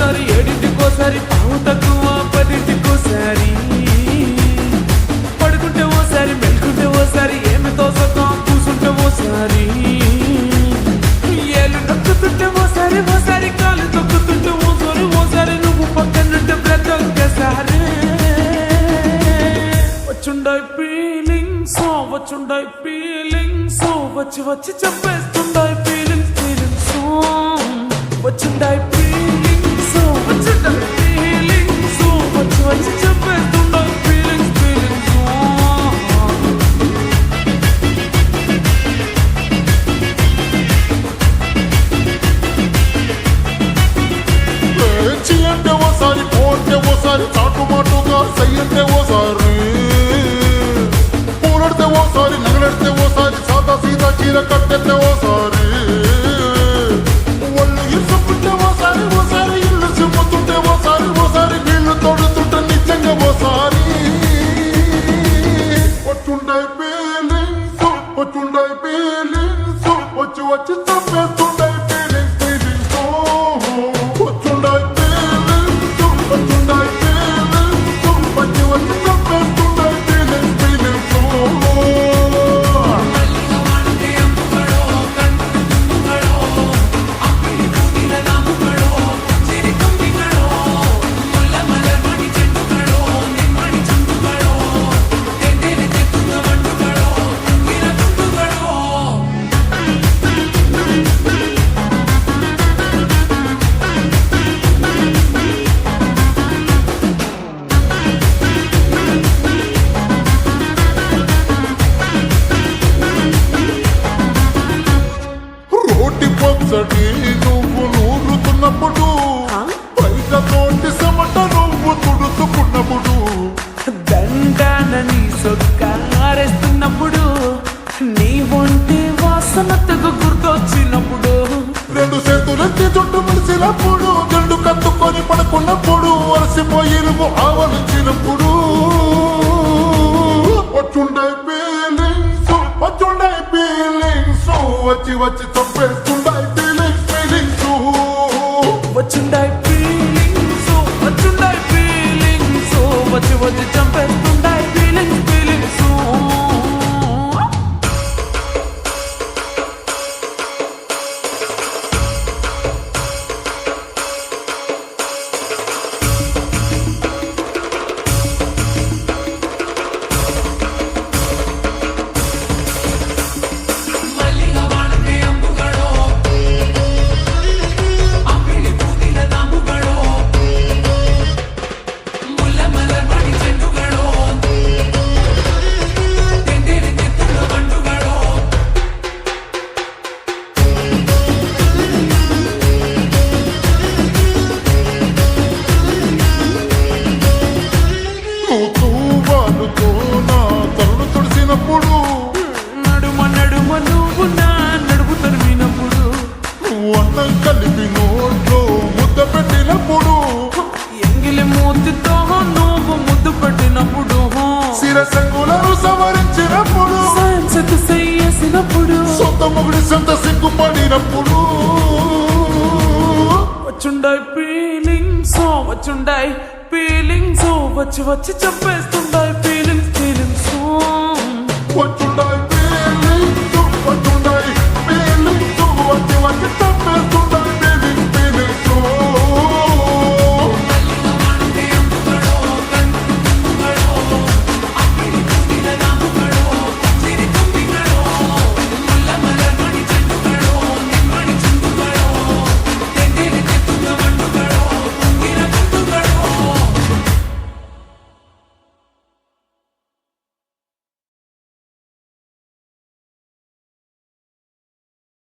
తెల్లారి 7ంటికోసారి పావు తక్కువ 10ంటికోసారి పడుకుంటే ఓసారి మెలుకుంటే ఓసారి ఏమి తోసతో కూసుంటే ఓసారి ఏళ్ళు నొక్కుతుంటే ఓసారి ఓసారి కాలు తొక్కుతుంటే ఓసారి ఓసారి నువ్వు పక్కనుంటే ప్రతి ఒక్కసారి వచ్చుండాయి ఫీలింగ్స్ వచ్చుండాయి ఫీలింగ్స్ వచ్చి వచ్చి చెప్పేస్తుండాయి ఫీలింగ్స్ ఫీలింగ్స్ వచ్చుండాయి ఫీలింగ్స్ వచ్చుండాయి ఫీలింగ్స్ వచ్చి వచ్చి చెప్పేస్తుండాయి ఫీలింగ్స్ ఫీలింగ్స్ చీ అంటే ఓసారి పోంటే ఓసారి చాటు మాటుగా సై అంటే ఓసారి పూలడితే ఓసారి నగలడితే ఓసారి సాదా సీదా చీర కట్టెత్తే ఓసారి ఒళ్ళు ఇసుకుంటే ఓసారి ఓసారి ఇల్లు సిమ్ముతుంటే ఓసారి ఓసారి వీళ్ళు తోడుతుంటే నిజంగా ఓసారి వచ్చుండాయి ఫీలింగ్స్ వచ్చుండాయి ఫీలింగ్స్ వచ్చి వచ్చి చంపేస్తుండాయి ఫీలింగ్స్ ఫీలింగ్స్ వచ్చుండాయి ఫీలింగ్స్ వచ్చుండాయి ఫీలింగ్స్ వచ్చి వచ్చి చంపేస్తుండాయి ఫీలింగ్స్ ఫీలింగ్స్ రోటి పచ్చడి నువ్వు నూరుతున్నప్పుడు బయట తోటి సమట నువ్వు తుడుచుకున్నప్పుడు దండానని సొక్కారేస్తున్నప్పుడు నీ ఒంటి వాసనతకు గుర్తొచ్చినప్పుడు రెండు చేతులెత్తి చుట్టు ముడిసినప్పుడు జండు కత్తుకొని పడుకున్నప్పుడు అలసిపోయి నువ్వు ఆవలించినప్పుడు వచ్చుండాయి ఫీలింగ్స్ వచ్చుండాయి ఫీలింగ్స్ వచ్చి వచ్చి చంపేస్తుండాయి ఫీలింగ్స్ ఫీలింగ్స్ వచ్చుండాయి ఫీలింగ్స్ వచ్చుండాయి ఫీలింగ్స్ వచ్చి వచ్చి చంపేస్తుండాయి ఫీలింగ్స్ ఫీలింగ్స్ తూవాలుతో నా తరుడు తుడిసినప్పుడు నడుమ నడుమ నువ్వు నా నడుపు తరిమినప్పుడు అన్నం కలిపి నోట్లో ముద్ద పెట్టినప్పుడు ఎంగిలి మూతితో నువ్వు ముద్దు పెట్టినప్పుడు శిరసంగులను సవరించినప్పుడు సైన్స్కు చేసినప్పుడు సొంత మొగుడి సొంత సిగ్గుపడినప్పుడు వచ్చుండాయి ఫీలింగ్స్ వచ్చుండాయి ఫీలింగ్స్ వచ్చి వచ్చి చెప్పేస్తుండాయి ఫీలింగ్స్ ఫీలింగ్స్ వచ్చు